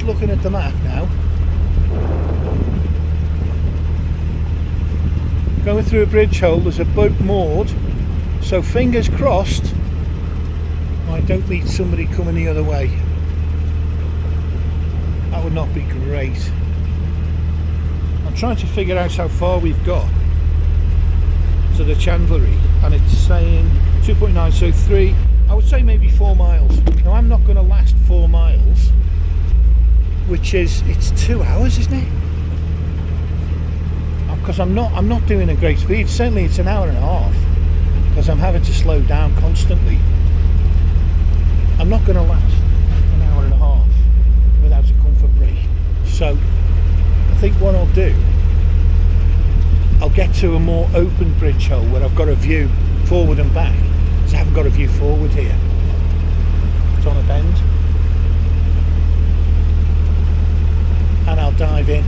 just looking at the map now. Going through a bridge hole, there's a boat moored, so fingers crossed I don't meet somebody coming the other way. That would not be great. I'm trying to figure out how far we've got to the chandlery, and it's saying 2.9, so 3, I would say maybe 4 miles. Now I'm not going to last 4 miles, which is, it's 2 hours, isn't it? Because I'm not doing a great speed. Certainly it's an hour and a half, because I'm having to slow down constantly. I'm not going to last an hour and a half without a comfort break. So I think what I'll do, I'll get to a more open bridge hole where I've got a view forward and back, because I haven't got a view forward here. It's on a bend, and I'll dive in.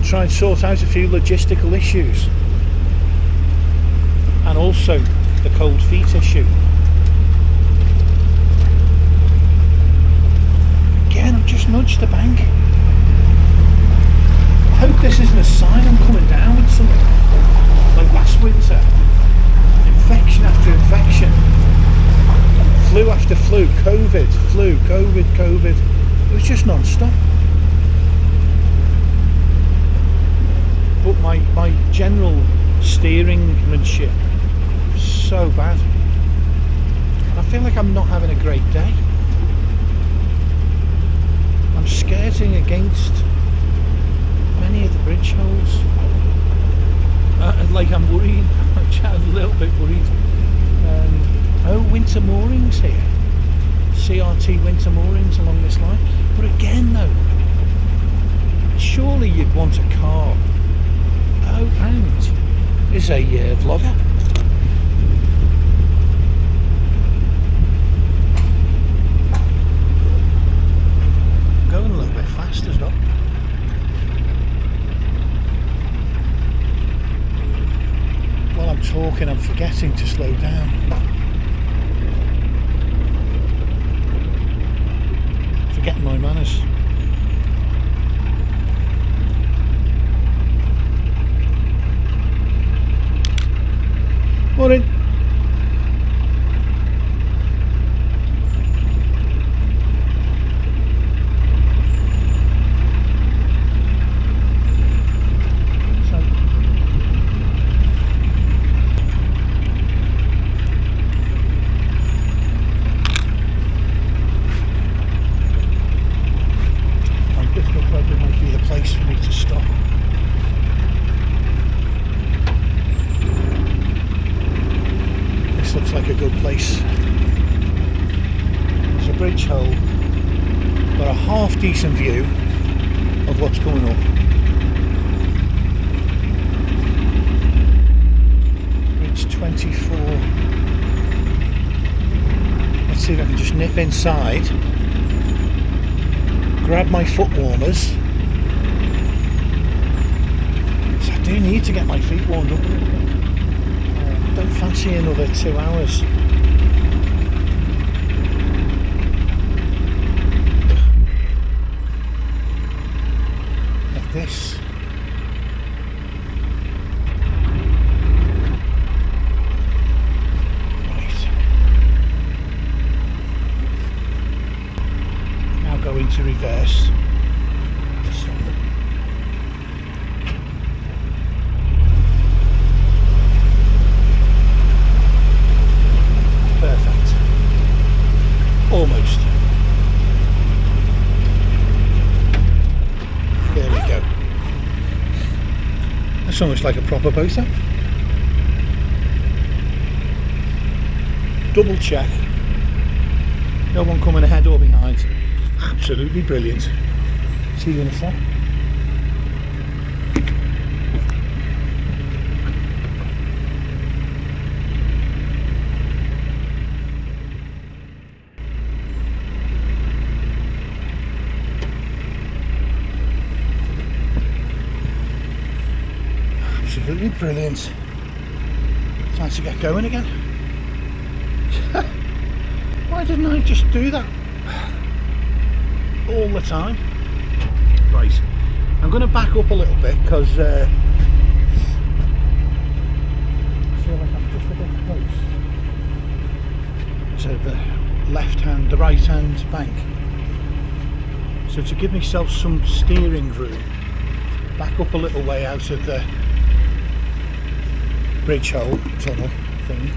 Try and sort out a few logistical issues, and also the cold feet issue. Again, I've just nudged the bank. I hope this isn't a sign I'm coming down with something like last winter. Infection after infection, flu after flu, COVID, flu, COVID, COVID. It was just non-stop. But my general steeringmanship is so bad, and I feel like I'm not having a great day. I'm skirting against many of the bridge holes, like I'm worried. I'm a little bit worried. Oh, winter moorings here, CRT winter moorings along this line. But again though, surely you'd want a car. Oh, and is a vlogger. Going a little bit fast as well. While I'm talking, I'm forgetting to slow down. Forgetting my manners. Morning. This looks like it might be the place for me to stop. Looks like a good place. There's a bridge hole, got a half decent view of what's going on. Bridge 24. Let's see if I can just nip inside, grab my foot warmers. So I do need to get my feet warmed up a little bit. Don't fancy another 2 hours. Like this. Right. Now go into reverse. Almost. There we go. That's almost like a proper boat. Double check. No one coming ahead or behind. Absolutely brilliant. See you in a sec. Absolutely brilliant. Time to get going again. Why didn't I just do that all the time? Right, I'm going to back up a little bit because I feel like I'm just a bit close to the the right hand bank. So to give myself some steering room, back up a little way out of the bridge hole tunnel thing,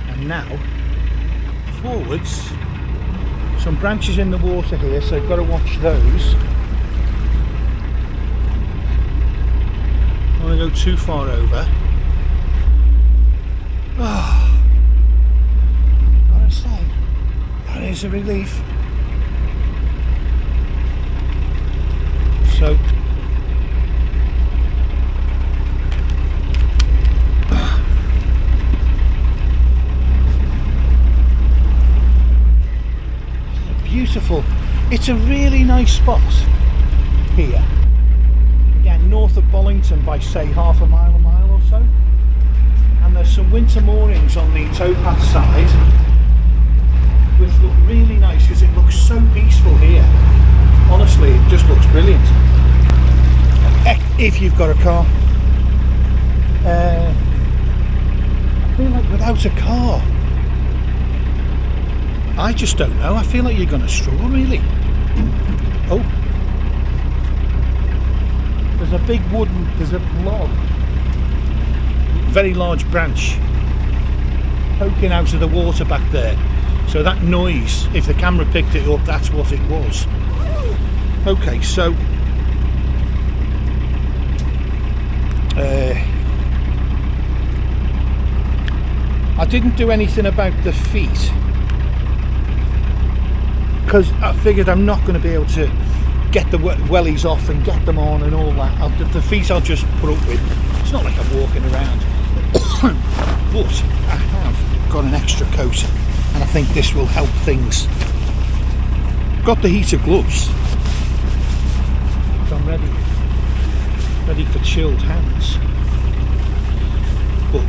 and now forwards. Some branches in the water here, so I've got to watch those. I don't want to go too far over. Oh, gotta say, that is a relief. So beautiful. It's a really nice spot here. Again, north of Bollington by say half a mile or so. And there's some winter moorings on the towpath side, which look really nice because it looks so peaceful here. Honestly, it just looks brilliant. If you've got a car. I feel like without a car, I just don't know. I feel like you're going to struggle, really. Oh. There's a big there's a log, very large branch poking out of the water back there. So that noise, if the camera picked it up, that's what it was. Okay, so I didn't do anything about the feet because I figured I'm not going to be able to get the wellies off and get them on and all that. The feet I'll just put up with. It's not like I'm walking around. But I have got an extra coat and I think this will help things. Got the heated gloves, so I'm ready for chilled hands. But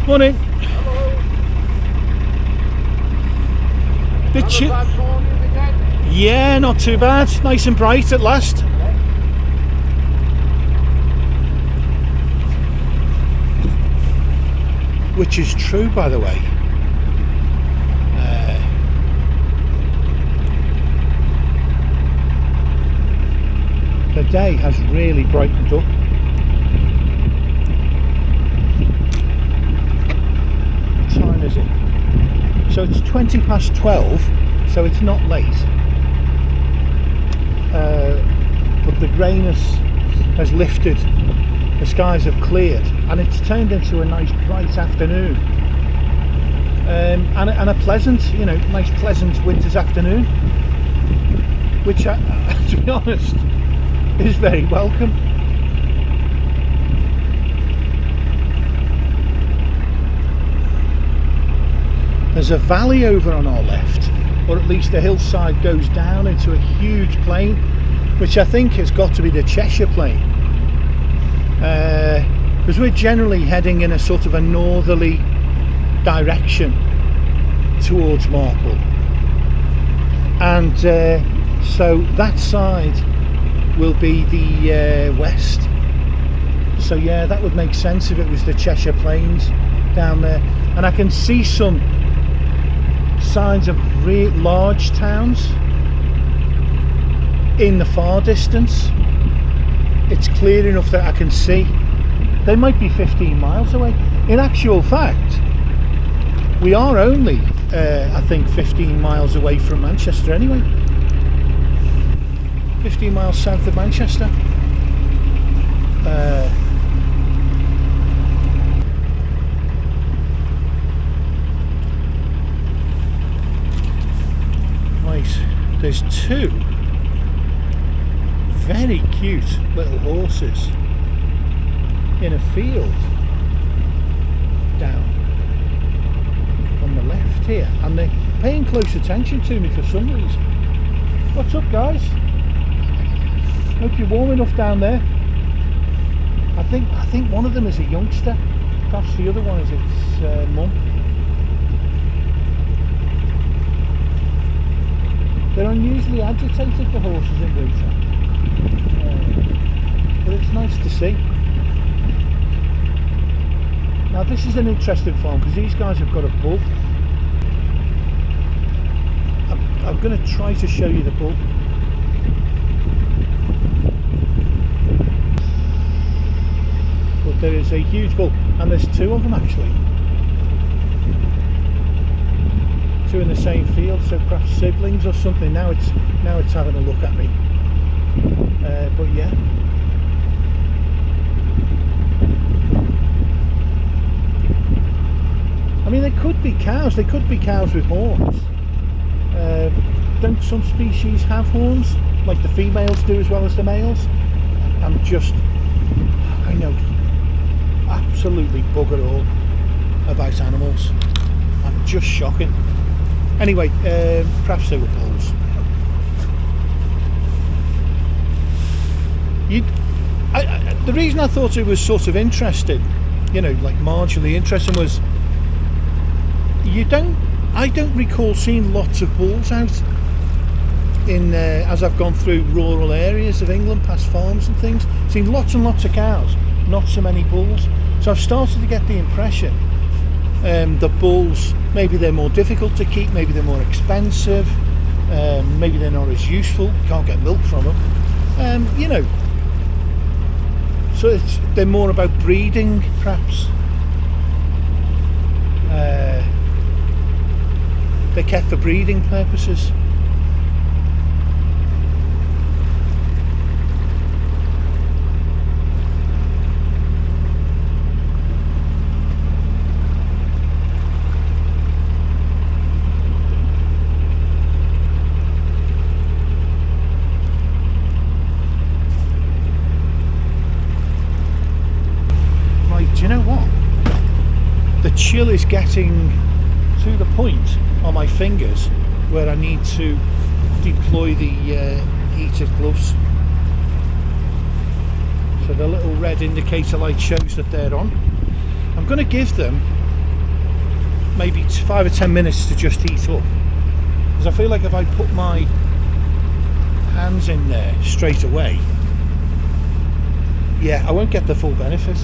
morning. Hello. Bit yeah, not too bad. Nice and bright at last. Which is true, by the way. The day has really brightened up. What time is it? So it's 20 past 12, so it's not late. But the greyness has lifted, the skies have cleared, and it's turned into a nice bright afternoon. And a pleasant, nice pleasant winter's afternoon, which, to be honest, is very welcome. There's a valley over on our left, or at least the hillside goes down into a huge plain, which I think has got to be the Cheshire Plain, because we're generally heading in a sort of a northerly direction towards Macclesfield, and so that side will be the west. So yeah, that would make sense if it was the Cheshire Plains down there. And I can see some signs of large towns in the far distance. It's clear enough that I can see. They might be 15 miles away. In actual fact, we are only I think 15 miles away from Manchester anyway. 15 miles south of Manchester. Right, there's two very cute little horses in a field down here, and they're paying close attention to me for some reason. What's up, guys? Hope you're warm enough down there. I think one of them is a youngster. Perhaps the other one is its mum. They're unusually agitated, the horses in winter, but it's nice to see. Now this is an interesting farm because these guys have got a bull. I'm going to try to show you the bull. But there is a huge bull, and there's two of them actually. Two in the same field, so perhaps siblings or something. Now it's having a look at me. But yeah. I mean, they could be cows. They could be cows with horns. Don't some species have horns, like the females do as well as the males? I know absolutely bugger all about animals. I'm just shocking. Anyway, perhaps they were bulls. The reason I thought it was sort of interesting, you know, like marginally interesting, was I don't recall seeing lots of bulls out in as I've gone through rural areas of England, past farms and things. Seen lots and lots of cows, not so many bulls. So I've started to get the impression that bulls, maybe they're more difficult to keep, maybe they're more expensive, maybe they're not as useful, you can't get milk from them, you know. So they're more about breeding, perhaps. They're kept for breeding purposes. Right, do you know what? The chill is getting to the point on my fingers where I need to deploy the heated gloves. So the little red indicator light shows that they're on. I'm going to give them maybe 5 or 10 minutes to just heat up, because I feel like if I put my hands in there straight away, yeah, I won't get the full benefit.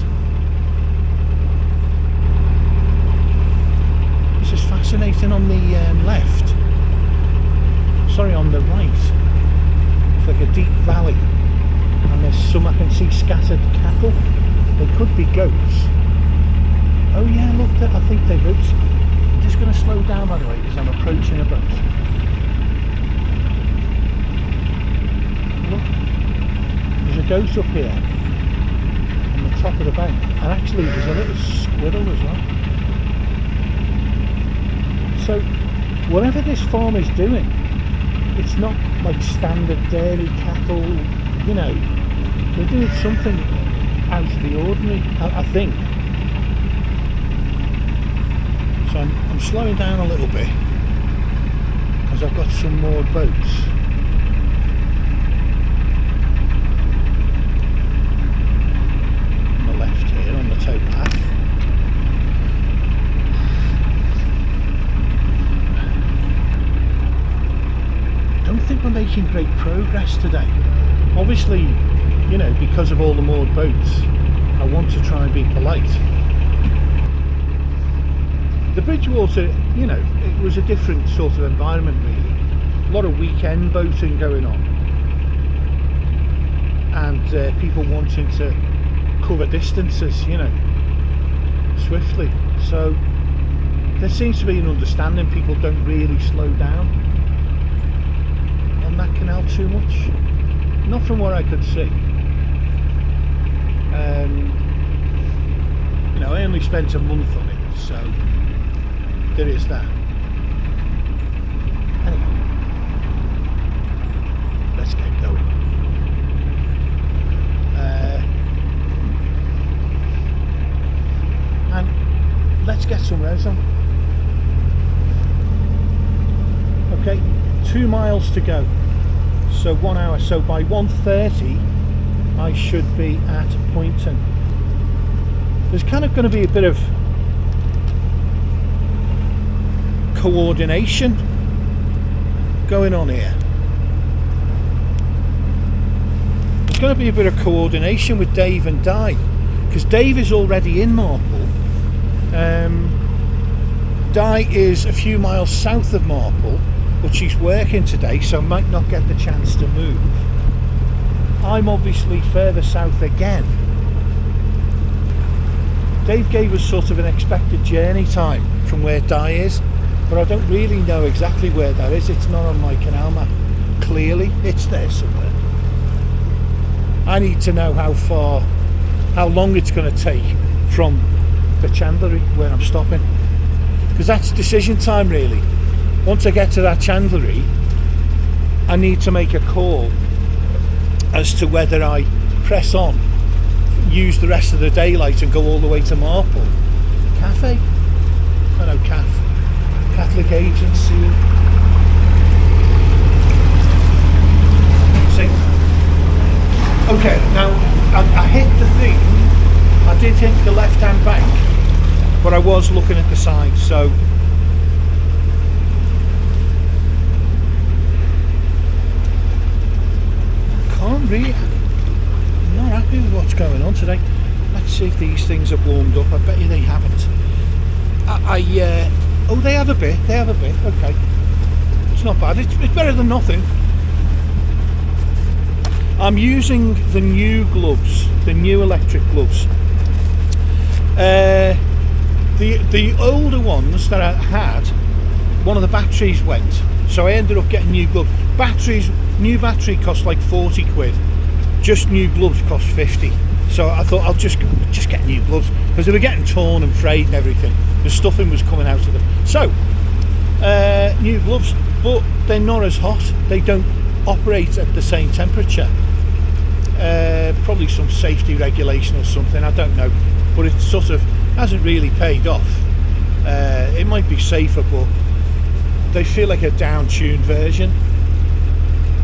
This is fascinating. On the left, sorry, on the right, it's like a deep valley, and there's some I can see scattered cattle. They could be goats. Oh yeah, look, I think they're goats. I'm just going to slow down, by the way, because I'm approaching a boat. Look, there's a goat up here on the top of the bank, and actually there's a little squirrel as well. So whatever this farm is doing, it's not like standard dairy cattle, you know. They're doing something out of the ordinary, I think. So I'm slowing down a little bit because I've got some more boats. On the left here, on the towpath. I don't think we're making great progress today. Obviously, you know, because of all the moored boats, I want to try and be polite. The Bridgewater, you know, it was a different sort of environment really. A lot of weekend boating going on, and people wanting to cover distances, you know, swiftly. So there seems to be an understanding people don't really slow down on that canal too much. Not from what I could see. You know, I only spent a month on it, so there is that. Anyway, let's get going. And let's get some res on. 2 miles to go, so 1 hour. So by 1:30 I should be at Poynton. There's kind of going to be a bit of coordination going on here. There's going to be a bit of coordination with Dave and Di, because Dave is already in Marple. Di is a few miles south of Marple, but she's working today, so might not get the chance to move. I'm obviously further south again. Dave gave us sort of an expected journey time from where Di is, but I don't really know exactly where that is. It's not on my canal map. Clearly, it's there somewhere. I need to know how long it's going to take from the chandlery where I'm stopping, because that's decision time really. Once I get to that chandlery, I need to make a call as to whether I press on, use the rest of the daylight and go all the way to Marple Cafe. I know Catholic Agency. See? Okay, now I hit the thing. I did hit the left-hand bank, but I was looking at the side, so can't really. I'm not happy with what's going on today. Let's see if these things have warmed up. I bet you they haven't. Oh, they have a bit. They have a bit. Okay, it's not bad. It's better than nothing. I'm using the new gloves, the new electric gloves. The older ones that I had, one of the batteries went, so I ended up getting new gloves. New battery cost like 40 quid. Just new gloves cost 50. So I thought I'll just get new gloves, because they were getting torn and frayed and everything. The stuffing was coming out of them. So new gloves, but they're not as hot. They don't operate at the same temperature. Probably some safety regulation or something, I don't know, but it sort of hasn't really paid off. It might be safer, but they feel like a down-tuned version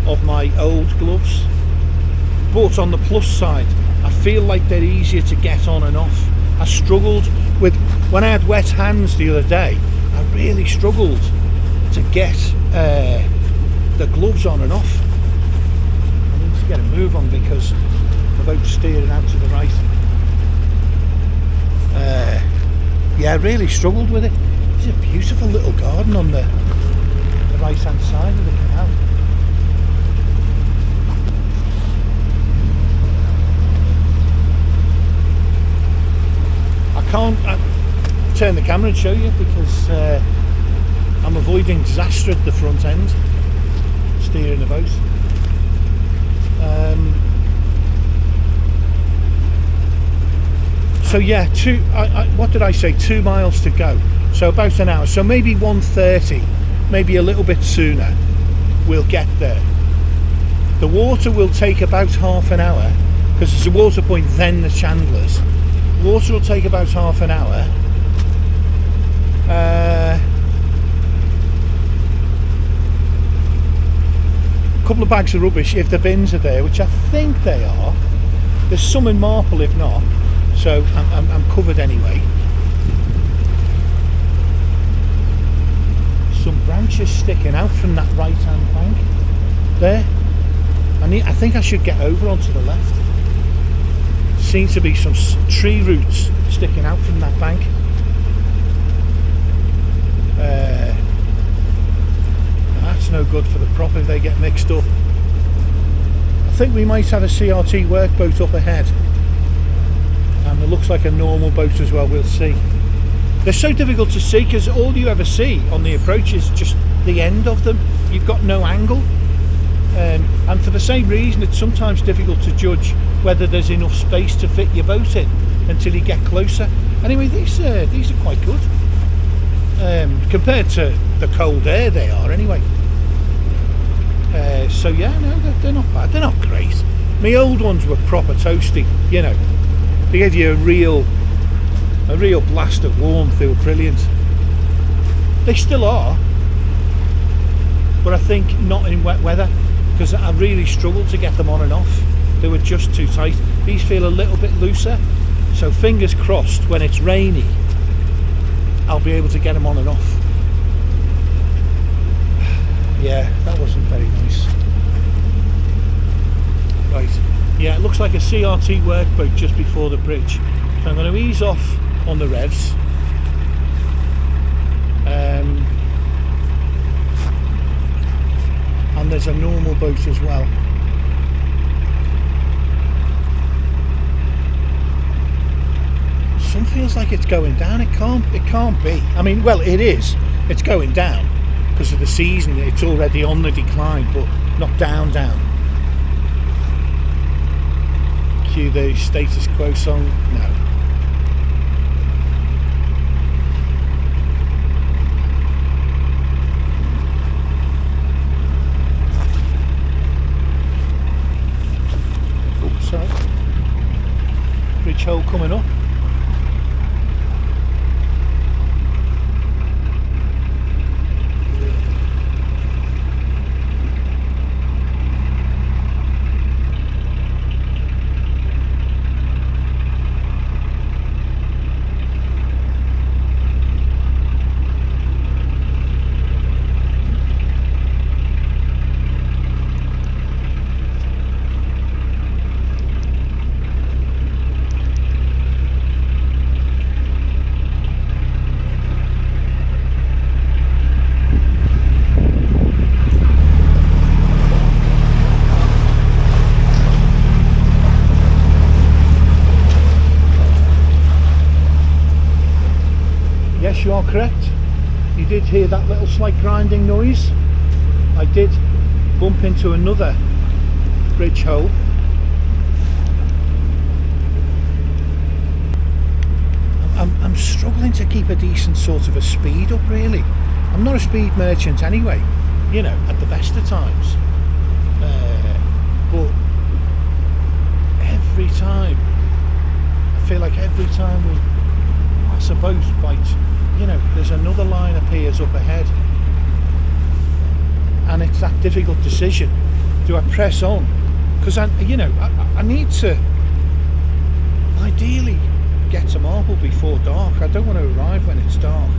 of my old gloves. But on the plus side, I feel like they're easier to get on and off. I struggled with, when I had wet hands the other day, I really struggled to get the gloves on and off. I need to get a move on because the boat's steering out to the right. Yeah, I really struggled with it. It's a beautiful little garden on the right hand side of the canal. I can't turn the camera and show you because I'm avoiding disaster at the front end, steering the boat. So yeah, what did I say? 2 miles to go. So about an hour. So maybe 1:30, maybe a little bit sooner, we'll get there. The water will take about half an hour, because there's a water point, then the chandlers. Water will take about half an hour. A couple of bags of rubbish, if the bins are there, which I think they are. There's some in Marple if not, so I'm covered anyway. Some branches sticking out from that right hand bank there. I think I should get over onto the left. Seems to be some tree roots sticking out from that bank. That's no good for the prop if they get mixed up. I think we might have a CRT workboat up ahead, and it looks like a normal boat as well. We'll see. They're so difficult to see because all you ever see on the approach is just the end of them. You've got no angle, and for the same reason it's sometimes difficult to judge whether there's enough space to fit your boat in until you get closer. Anyway, these are quite good compared to the cold air they are anyway. So yeah, no, they're not bad. They're not great. My old ones were proper toasty, you know. They gave you a real blast of warmth. They were brilliant. They still are, but I think not in wet weather, because I really struggled to get them on and off. They were just too tight. These feel a little bit looser, so fingers crossed when it's rainy I'll be able to get them on and off. Yeah, that wasn't very nice. Right, yeah, it looks like a CRT workboat just before the bridge, so I'm going to ease off on the revs. And there's a normal boat as well. Sun feels like it's going down. It can't be. I mean, well, it is. It's going down because of the season. It's already on the decline, but not down. Cue the status quo song. No. Sorry. Bridge hole coming up. Yes, you are correct. You did hear that little slight grinding noise. I did bump into another bridge hole. I'm struggling to keep a decent sort of a speed up, really. I'm not a speed merchant anyway, you know, at the best of times. But every time, I feel like every time we pass a boat, you know, there's another line appears up ahead, and it's that difficult decision: do I press on? Because I need to ideally get to Marple before dark. I don't want to arrive when it's dark.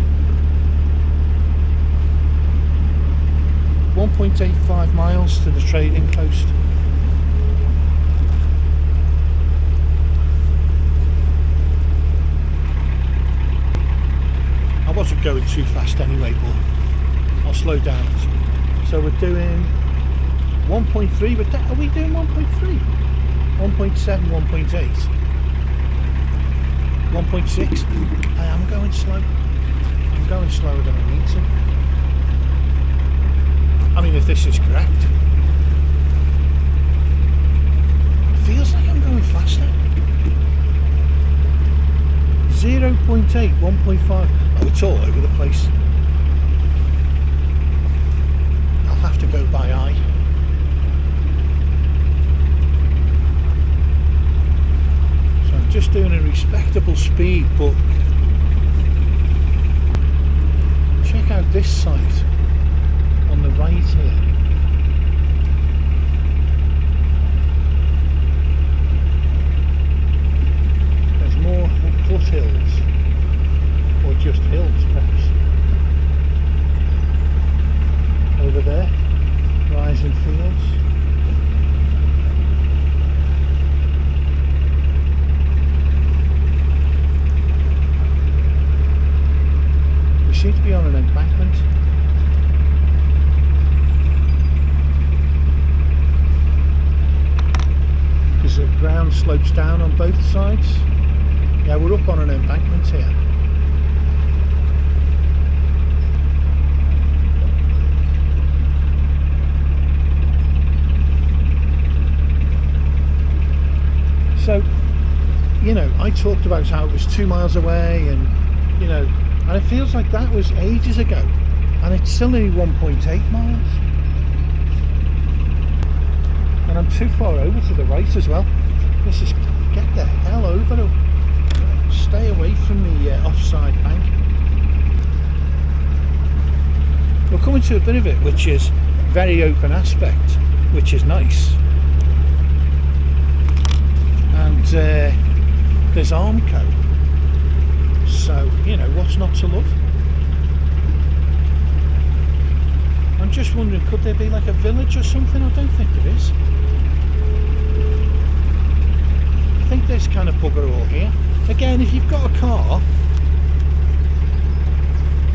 1.85 miles to the trading post. I wasn't going too fast anyway, but I'll slow down it. So we're doing 1.3, but are we doing 1.3? 1.7, 1.8, 1.6. I am going slow. I'm going slower than I need to. I mean, if this is correct. It feels like I'm going faster. 0.8, 1.5. Oh, it's all over the place. I'll have to go by eye. So I'm just doing a respectable speed, but check out this site on the right here. There's more foothills, or just hills perhaps. Over there, rising fields. We seem to be on an embankment. Because the ground slopes down on both sides. Yeah, we're up on an embankment here. So, you know, I talked about how it was 2 miles away, and you know, and it feels like that was ages ago, and it's still only 1.8 miles. And I'm too far over to the right as well. Let's just get the hell over it. Stay away from the offside bank. We're coming to a bit of it, which is very open aspect, which is nice. And there's Armco, so you know, what's not to love? I'm just wondering, could there be like a village or something? I don't think there is. I think there's kind of bugger all here. Again, if you've got a car,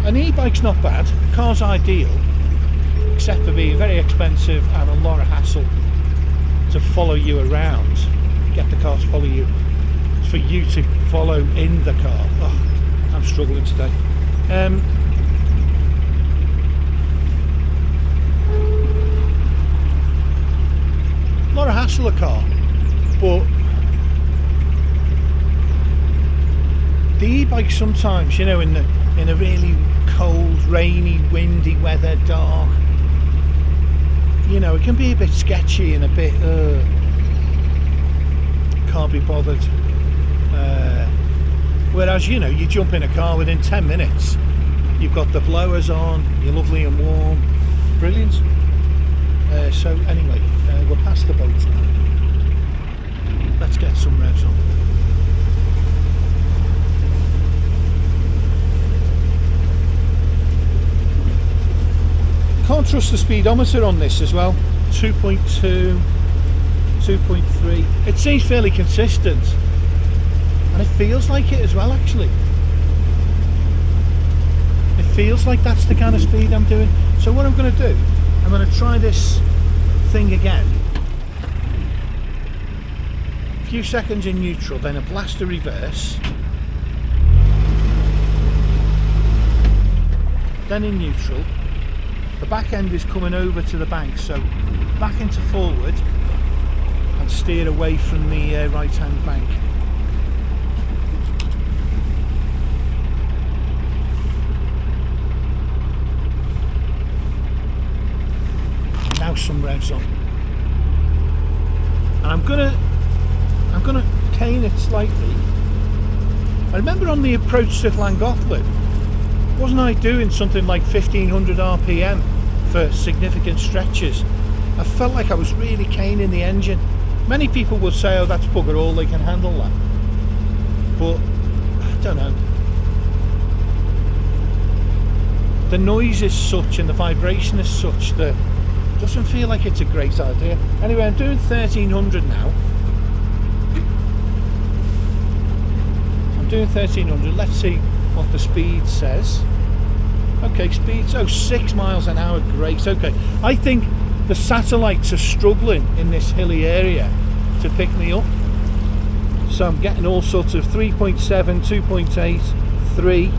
an e-bike's not bad. Car's ideal, except for being very expensive and a lot of hassle to follow you around. Get the car to follow you, for you to follow in the car. Oh, I'm struggling today. A lot of hassle, a car, but the e-bike sometimes, you know, in a really cold, rainy, windy weather, dark, you know, it can be a bit sketchy and a bit can't be bothered. Whereas, you know, you jump in a car within 10 minutes, you've got the blowers on, you're lovely and warm, brilliant. So anyway, we're past the boats now. Let's get some revs on. Can't trust the speedometer on this as well. 2.2, 2.3. It seems fairly consistent, and it feels like it as well, actually. It feels like that's the kind of speed I'm doing. So what I'm going to do, I'm going to try this thing again. A few seconds in neutral, then a blast of reverse, then in neutral. The back end is coming over to the bank, so back into forward and steer away from the right hand bank. Now some revs on, and I'm gonna cane it slightly. I remember on the approach to Llangollen, wasn't I doing something like 1500 RPM for significant stretches? I felt like I was really caning the engine. Many people would say, oh, that's bugger all, they can handle that. But I don't know. The noise is such and the vibration is such that it doesn't feel like it's a great idea. Anyway, I'm doing 1300 now. I'm doing 1300. Let's see what the speed says. Okay, speed's 6 miles an hour, great. Okay, I think the satellites are struggling in this hilly area to pick me up, so I'm getting all sorts of 3.7, 2.8, 3.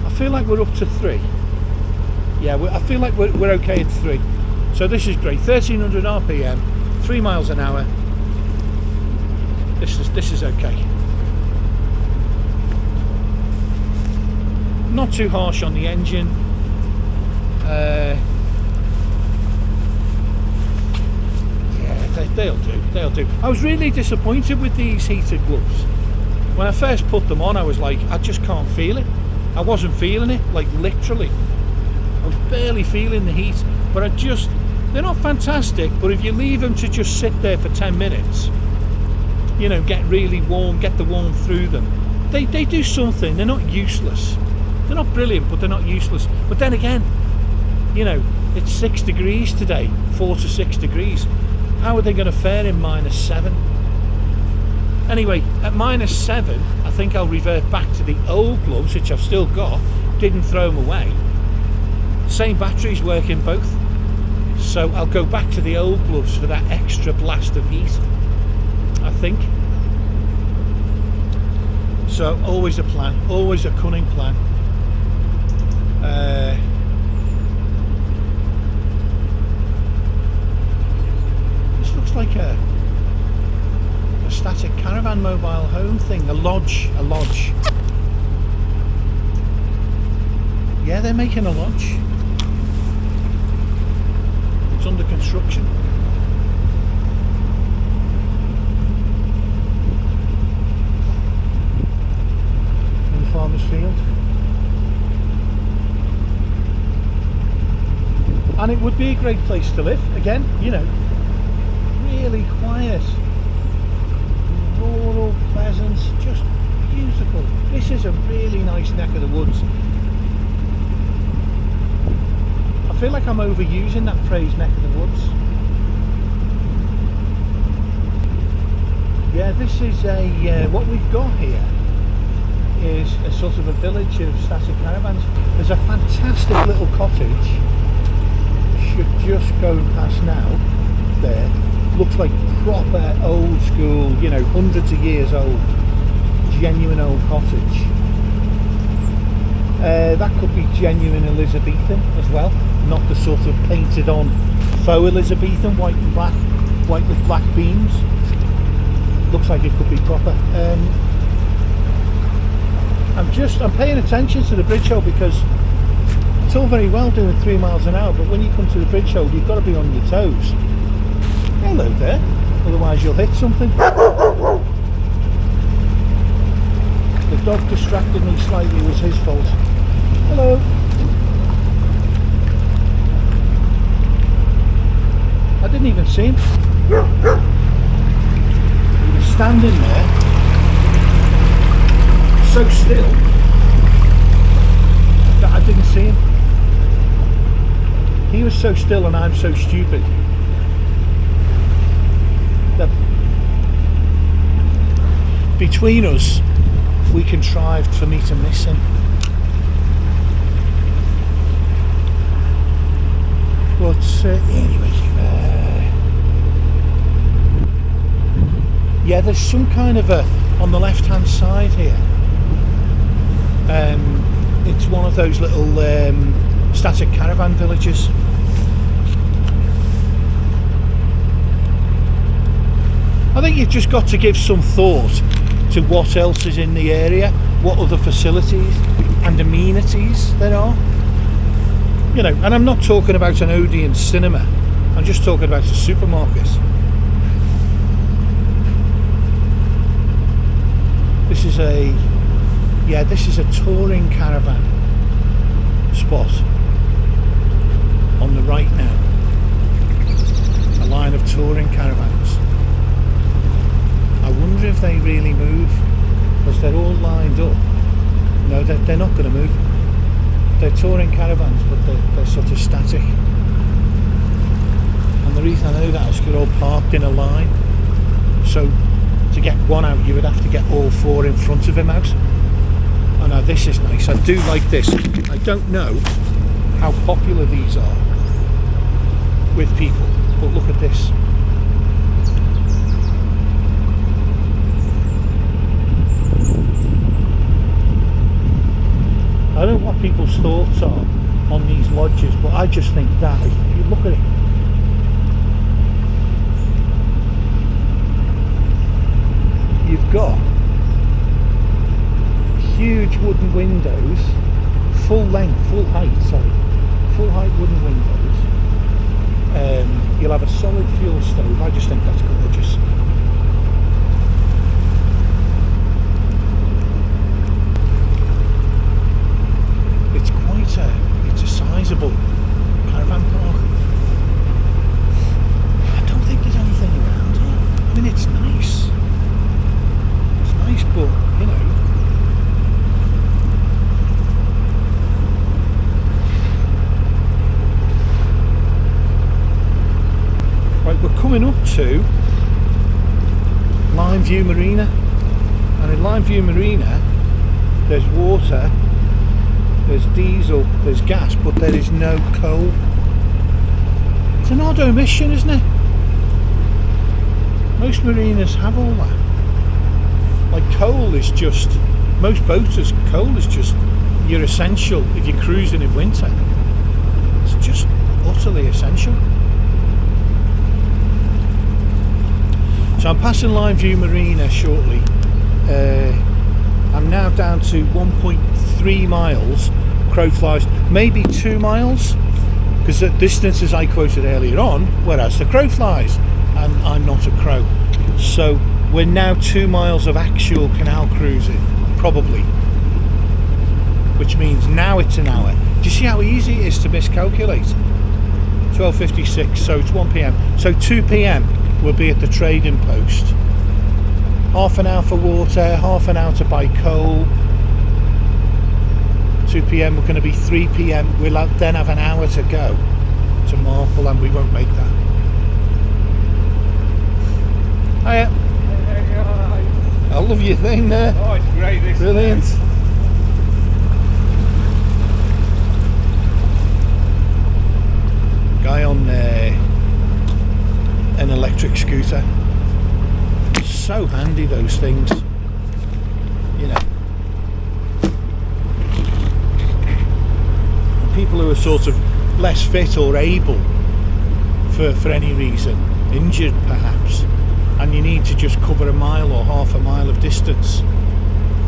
I feel like we're up to 3. Yeah, I feel like we're okay at 3, so this is great. 1300 RPM, 3 miles an hour. This is okay. Not too harsh on the engine. Yeah, they'll do. I was really disappointed with these heated gloves. When I first put them on, I was like, I just can't feel it. I wasn't feeling it, like literally. I was barely feeling the heat, but they're not fantastic, but if you leave them to just sit there for 10 minutes, you know, get really warm, get the warmth through them, they do something. They're not useless. They're not brilliant, but they're not useless. But then again, you know, it's 6 degrees today, 4 to 6 degrees. How are they going to fare in -7? Anyway, at -7, I think I'll revert back to the old gloves, which I've still got. Didn't throw them away. Same batteries work in both. So I'll go back to the old gloves for that extra blast of heat, I think. So always a plan, always a cunning plan. This looks like a static caravan mobile home thing, a lodge. Yeah, they're making a lodge. It's under construction. In the farmer's field. and it would be a great place to live. Again, you know, really quiet, rural, pleasant, just beautiful. This is a really nice neck of the woods. I feel like I'm overusing that phrase, neck of the woods. Yeah, this is a what we've got here is a sort of a village of static caravans. There's a fantastic little cottage, should just go past now, there. Looks like proper old school, you know, hundreds of years old, genuine old cottage. That could be genuine Elizabethan as well, not the sort of painted on faux Elizabethan, white and black, white with black beams. Looks like it could be proper. I'm paying attention to the bridge hole because it's all very well doing 3 miles an hour, but when you come to the bridge hole, you've got to be on your toes. Hello there, otherwise you'll hit something. The dog distracted me slightly, it was his fault. Hello. I didn't even see him. He was standing there, so still that I didn't see him. He was so still and I'm so stupid that between us we contrived for me to miss him. But anyway, yeah, there's some kind of a, on the left hand side here, it's one of those little static caravan villages. I think you've just got to give some thought to what else is in the area, what other facilities and amenities there are. You know, and I'm not talking about an Odeon cinema, I'm just talking about a supermarket. This is a touring caravan spot on the right now. A line of touring caravans. I wonder if they really move, because they're all lined up. No, they're not going to move. They're touring caravans, but they're sort of static. And the reason I know that is because they're all parked in a line. So to get one out, you would have to get all four in front of him out. Oh no, this is nice. I do like this. I don't know how popular these are with people, but look at this. I don't know what people's thoughts are on these lodges, but I just think that, if you look at it, you've got huge wooden windows, full height wooden windows. You'll have a solid fuel stove. I just think that's gorgeous. It's a sizable caravan park. I don't think there's anything around here. I mean, it's nice. It's nice, but you know, right, we're coming up to Limeview Marina, and in Limeview Marina there's water, there's diesel, there's gas, but there is no coal. It's an odd omission, isn't it? Most marinas have all that. Like coal is just, most boaters, coal is just your essential if you're cruising in winter. It's just utterly essential. So I'm passing Limeview Marina shortly. I'm now down to 1.3 miles, crow flies, maybe 2 miles, because the distances I quoted earlier on, whereas the crow flies, and I'm not a crow. So we're now 2 miles of actual canal cruising, probably, which means now it's an hour. Do you see how easy it is to miscalculate? 12:56, so it's 1 p.m. So 2 p.m. we'll be at the trading post. Half an hour for water, half an hour to buy coal. 2 p.m. we're going to be 3 p.m. We'll then have an hour to go to Marple, and we won't make that. Hiya. I love your thing there. Oh, it's great. This Brilliant. Guy on an electric scooter. So handy, those things. You know. People who are sort of less fit or able for any reason, injured perhaps, and you need to just cover a mile or half a mile of distance,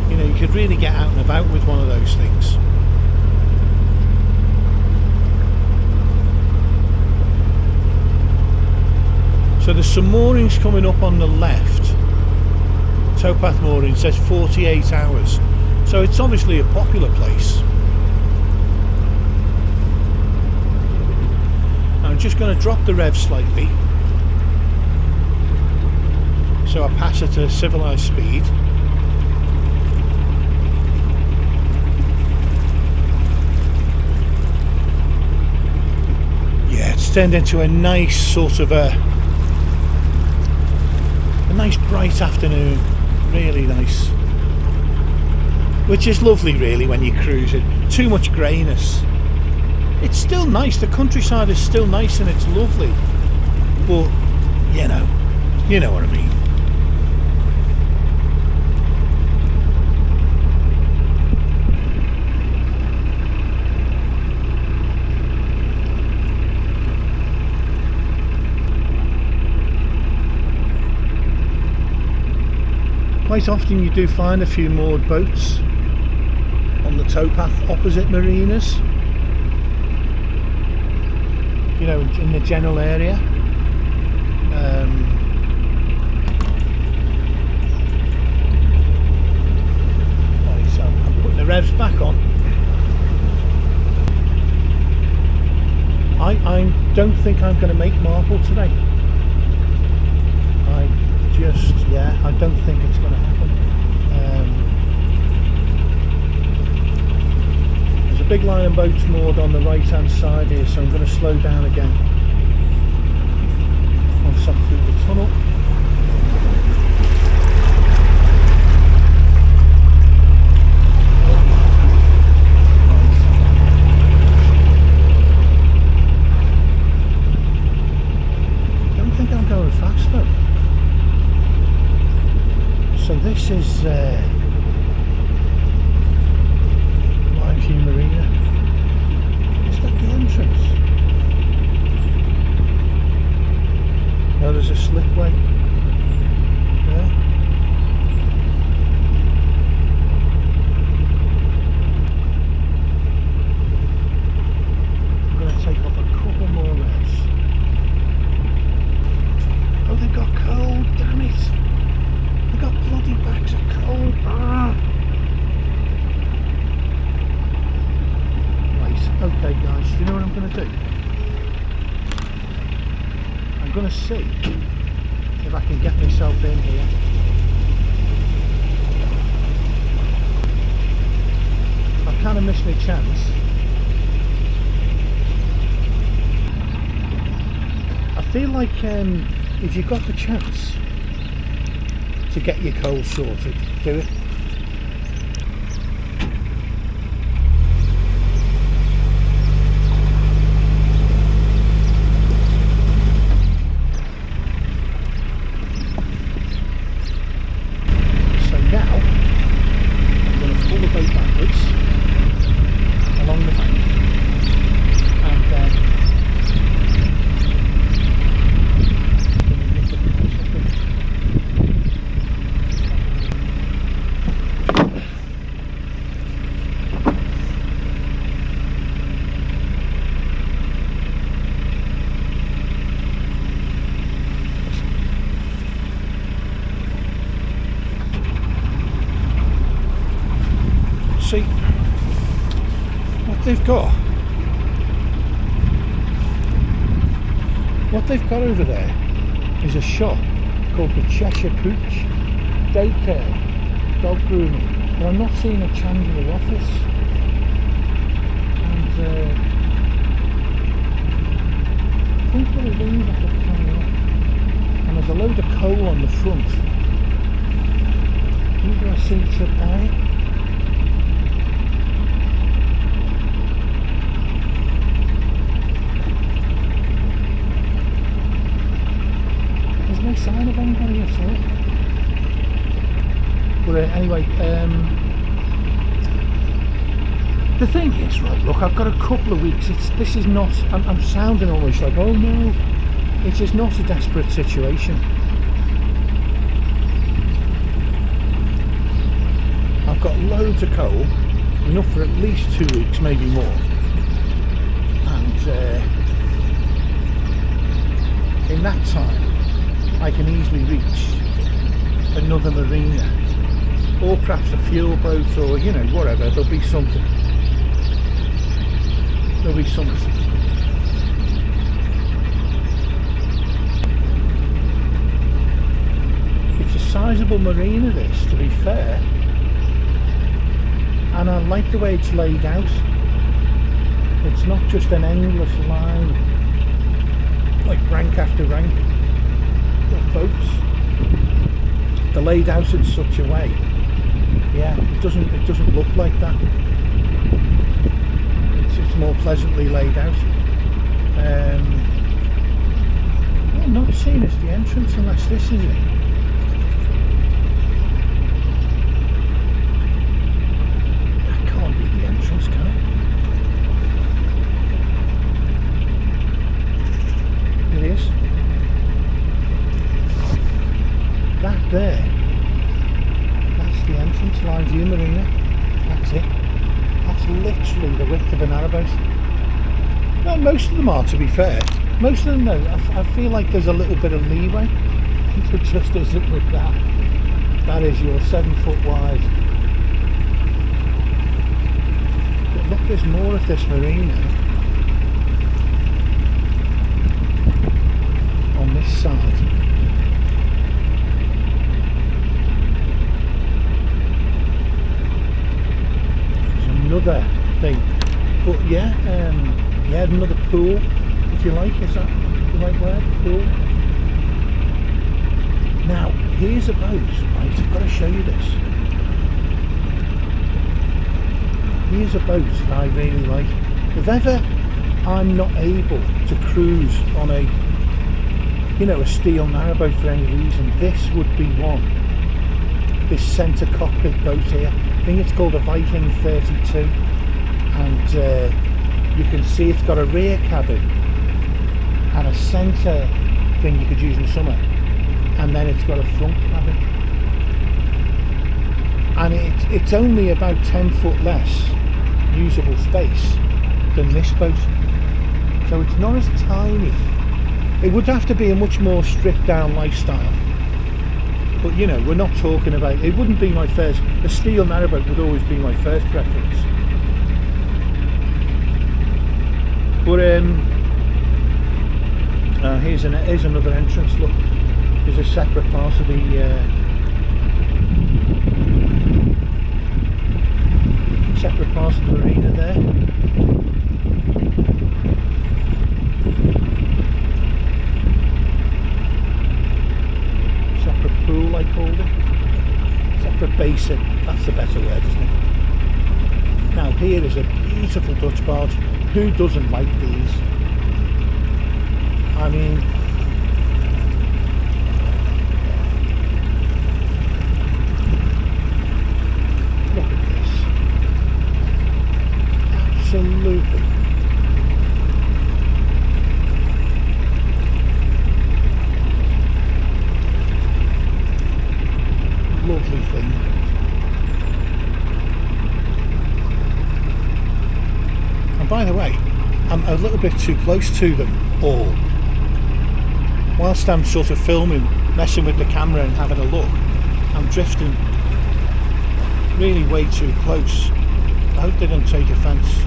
you know, you could really get out and about with one of those things. So there's some moorings coming up on the left. Towpath mooring says 48 hours, so it's obviously a popular place. I'm just going to drop the rev slightly so I pass at a civilised speed. Yeah, it's turned into a nice sort of a nice bright afternoon, really nice, which is lovely really when you're cruising. Too much greyness. It's still nice, the countryside is still nice and it's lovely, but you know what I mean. Quite often you do find a few moored boats on the towpath opposite marinas. You know, in the general area. Right, so I'm putting the revs back on. I don't think I'm going to make Marple today. I don't think it's going to happen. There's a big line of boats moored on the right hand side here, so I'm going to slow down again once I'm through the tunnel. I don't think I'm going fast though. So this is Limeview Marina. Is that the entrance? Oh, there's a slipway there. I'm going to take off a couple more revs. Oh, they've got coal, damn it! They've got bloody bags of coal. Right, okay guys, do you know what I'm going to do? I'm going to see if I can get myself in here. I've kind of missed my chance. I feel like if you've got the chance to get your coal sorted, do it. So now I'm going to pull the boat backwards along the bank and then What they've got over there is a shop called the Cheshire Pooch Daycare Dog Grooming, but I'm not seeing a Chandler office. And I think there are things that are coming up, and there's a load of coal on the front. Who do I see to buy it? No sign of anybody at all. But anyway, the thing is, right, look, I've got a couple of weeks. This is not, I'm sounding almost like, oh no, it is not a desperate situation. I've got loads of coal, enough for at least 2 weeks, maybe more. And in that time, I can easily reach another marina, or perhaps a fuel boat, or you know, whatever. There'll be something. There'll be something. It's a sizable marina, this, to be fair, and I like the way it's laid out. It's not just an endless line, like rank after rank of boats. They're laid out in such a way, yeah, it doesn't look like that. It's more pleasantly laid out. What I'm not seeing is the entrance, unless this is it. That can't be the entrance, can it? It is. That there, that's the entrance, Line View Marina. That's it. That's literally the width of a narrowboat. Well, most of them are, to be fair. Most of them, though, I feel like there's a little bit of leeway. It just isn't with that. That is your 7 foot wide. But look, there's more of this marina on this side. Another thing, but yeah, another pool, if you like. Is that the right word? Pool. Now, here's a boat, right? I've got to show you this. Here's a boat that I really like. If ever I'm not able to cruise on a, you know, a steel narrowboat for any reason, this would be one. This centre cockpit boat here. I think it's called a Viking 32, and you can see it's got a rear cabin and a centre thing you could use in summer, and then it's got a front cabin, and it's only about 10 foot less usable space than this boat, so it's not as tiny. It would have to be a much more stripped down lifestyle. But you know, we're not talking about, it wouldn't be my first, a steel narrowboat would always be my first preference. But here's another entrance, look. There's a separate part of the marina there. Pool, I called it. Separate basin, that's the better word, isn't it? Now here is a beautiful Dutch barge. Who doesn't like these? I mean, look at this. Absolutely. Lovely thing. And by the way, I'm a little bit too close to them all. Whilst I'm sort of filming, messing with the camera and having a look, I'm drifting really way too close. I hope they don't take offence.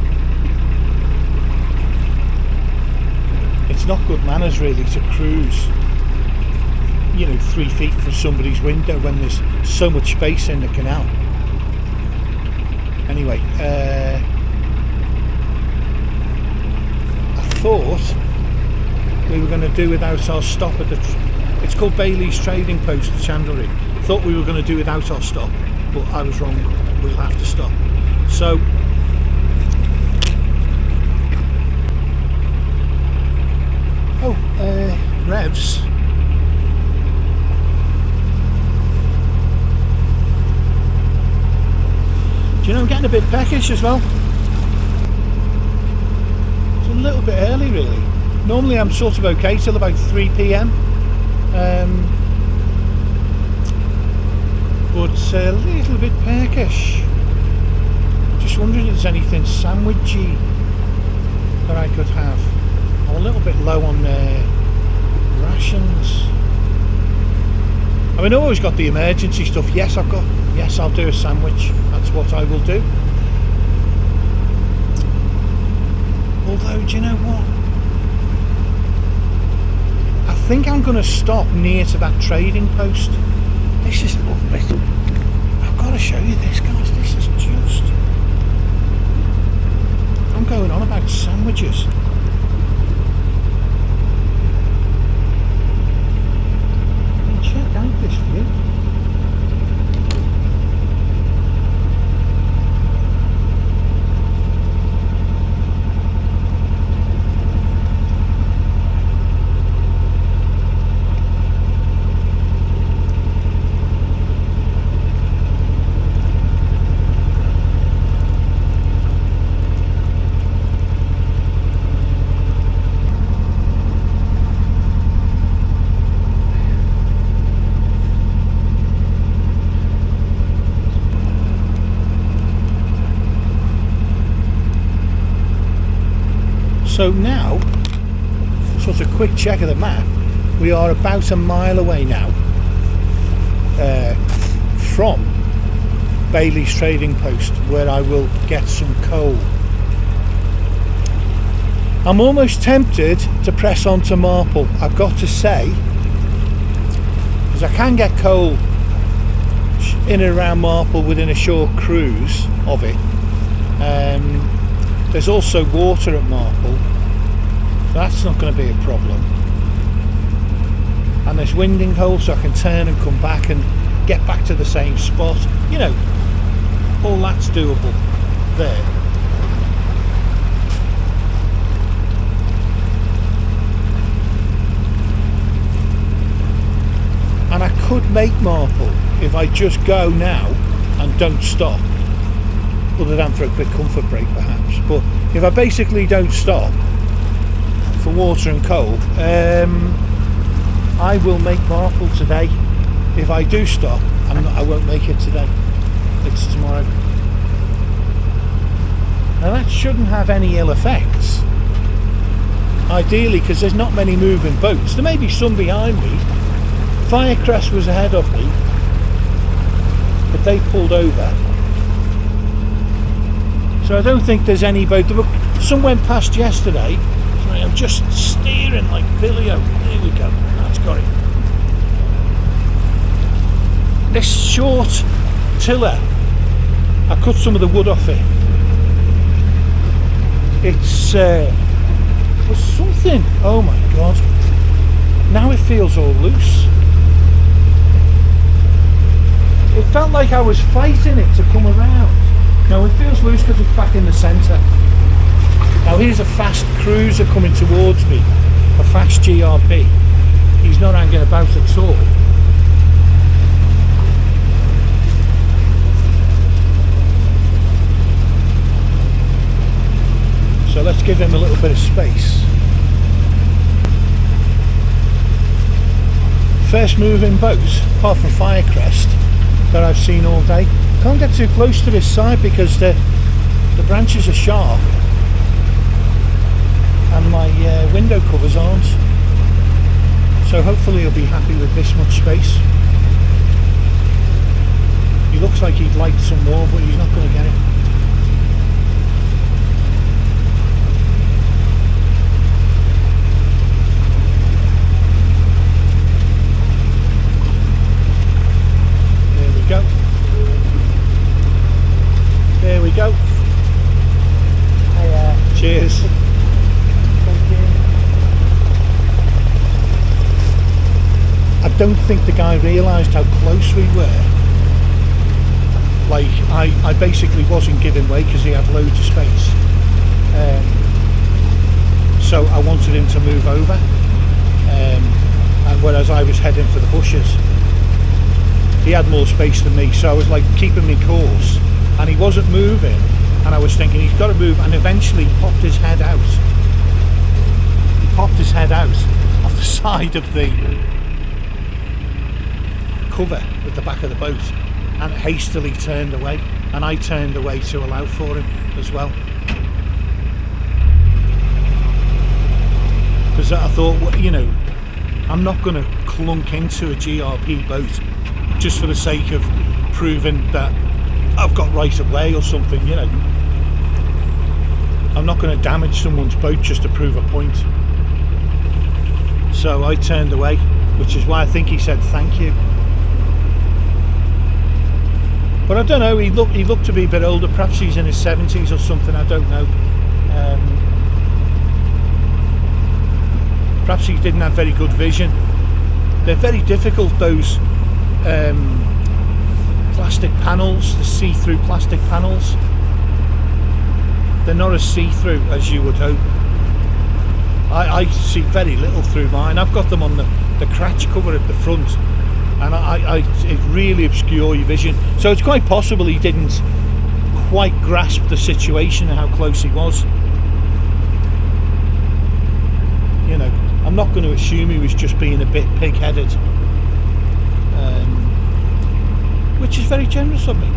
It's it's not good manners really to cruise, 3 feet from somebody's window when there's so much space in the canal. Anyway, I thought we were going to do without our stop at it's called Bailey's Trading Post, the chandlery. Thought we were going to do without our stop, but I was wrong. We'll have to stop. So revs. Do you know, I'm getting a bit peckish as well. It's a little bit early really. Normally I'm sort of okay till about 3 p.m. But a little bit peckish. Just wondering if there's anything sandwichy that I could have. I'm a little bit low on rations. I mean, I've always got the emergency stuff. Yes, I'll do a sandwich. That's what I will do. Although, do you know what? I think I'm going to stop near to that trading post. This is lovely. I've got to show you this, guys. This is just... I'm going on about sandwiches. Check out this view. So now, sort of quick check of the map, we are about a mile away now from Bailey's Trading Post, where I will get some coal. I'm almost tempted to press on to Marple, I've got to say, because I can get coal in and around Marple within a short cruise of it. There's also water at Marple, so that's not going to be a problem. And there's winding hole, so I can turn and come back and get back to the same spot. All that's doable there. And I could make Marple if I just go now and don't stop. Other than for a quick comfort break perhaps, but if I basically don't stop for water and coal, I will make Marple today. If I do stop, I won't make it today, it's tomorrow. Now that shouldn't have any ill effects, ideally, because there's not many moving boats. There may be some behind me. Firecrest was ahead of me, but they pulled over. So I don't think there's any boat. Some went past yesterday. Sorry, I'm just steering like Billy-O. There we go. That's got it. This short tiller, I cut some of the wood off it. It's was something. Oh my god! Now it feels all loose. It felt like I was fighting it to come around. No, it feels loose because it's back in the centre. Now here's a fast cruiser coming towards me, a fast GRP. He's not hanging about at all. So let's give him a little bit of space. First moving boat, apart from Firecrest, that I've seen all day. Can't get too close to this side because the branches are sharp and my window covers aren't, so hopefully he'll be happy with this much space. He looks like he'd like some more, but he's not going to get it. don't think the guy realised how close we were. Like, I basically wasn't giving way because he had loads of space. So I wanted him to move over. And whereas I was heading for the bushes, he had more space than me. So I was like keeping me course, and he wasn't moving. And I was thinking he's got to move, and eventually he popped his head out. He popped his head out off the side of the cover at the back of the boat, and hastily turned away, and I turned away to allow for him as well, because I thought, well, you know, I'm not going to clunk into a GRP boat just for the sake of proving that I've got right of way or something, you know. I'm not going to damage someone's boat just to prove a point. So I turned away, which is why I think he said thank you. But I don't know, he looked to be a bit older, perhaps he's in his 70s or something, I don't know. Perhaps he didn't have very good vision. They're very difficult, those plastic panels, the see-through plastic panels. They're not as see-through as you would hope. I see very little through mine. I've got them on the cratch cover at the front, and it really obscure your vision. So it's quite possible he didn't quite grasp the situation and how close he was. You know, I'm not going to assume he was just being a bit pig-headed, which is very generous of me.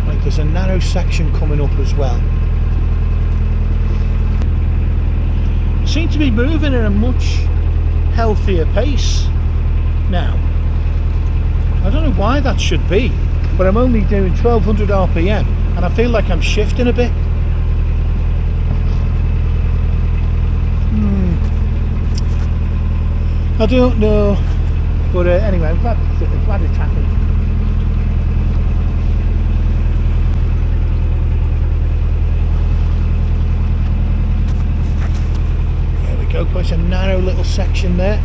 Right, there's a narrow section coming up as well. I seem to be moving at a much healthier pace now. I don't know why that should be, but I'm only doing 1200 RPM and I feel like I'm shifting a bit. I don't know, but anyway, I'm glad it's happened. There we go, quite a narrow little section there.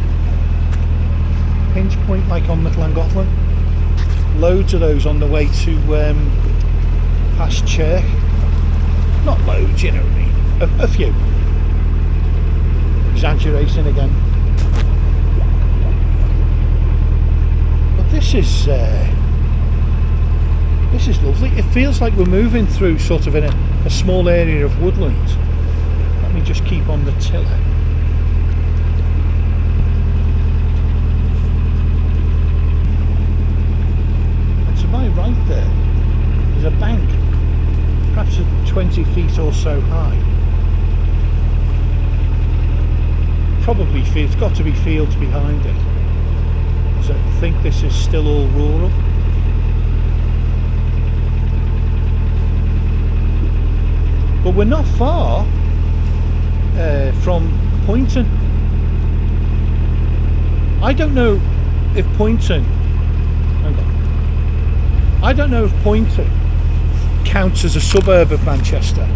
Pinch point like on the Llangollen. Loads of those on the way to past Chirk. Not loads, you know what I mean. A few. Exaggerating again. This is lovely. It feels like we're moving through sort of in a small area of woodland. Let me just keep on the tiller. And to my right there, there's a bank, perhaps 20 feet or so high. Probably it's got to be fields behind it. I think this is still all rural. But we're not far from Poynton. I don't know if Poynton counts as a suburb of Manchester.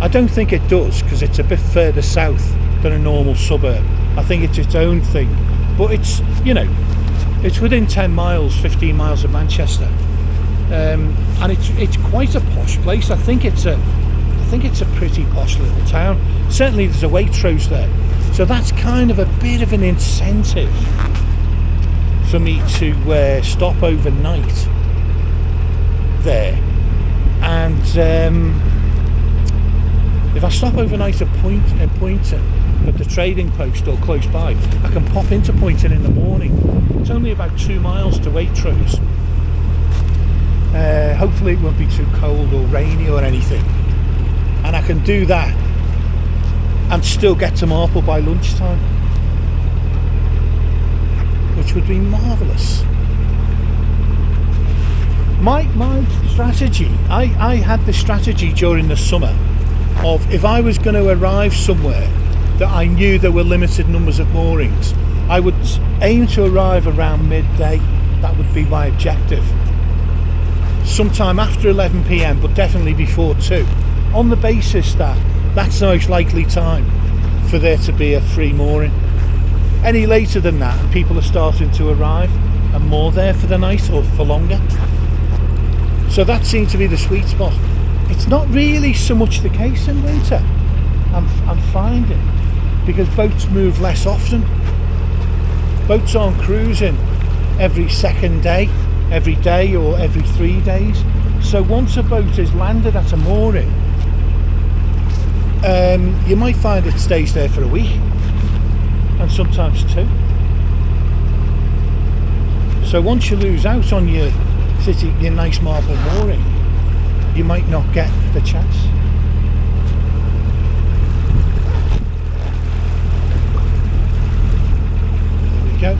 I don't think it does, because it's a bit further south than a normal suburb. I think it's its own thing. But it's, you know, it's within 10 miles, 15 miles of Manchester, and it's quite a posh place. I think it's a pretty posh little town. Certainly, there's a Waitrose there, so that's kind of a bit of an incentive for me to stop overnight there. And if I stop overnight at Poynton, at the trading post or close by, I can pop into Poynton in the morning. It's only about 2 miles to Waitrose. Hopefully it won't be too cold or rainy or anything, and I can do that and still get to Marple by lunchtime, which would be marvellous. My strategy, I had the strategy during the summer of, if I was going to arrive somewhere that I knew there were limited numbers of moorings, I would aim to arrive around midday. That would be my objective. Sometime after 11 PM, but definitely before 2, on the basis that that's the most likely time for there to be a free mooring. Any later than that, and people are starting to arrive and moor there for the night or for longer. So that seemed to be the sweet spot. It's not really so much the case in winter, I'm finding, because boats move less often. Boats aren't cruising every second day, every day or every 3 days. So once a boat is landed at a mooring, you might find it stays there for a week, and sometimes 2. So once you lose out on your nice marble mooring, you might not get the chance. There we go.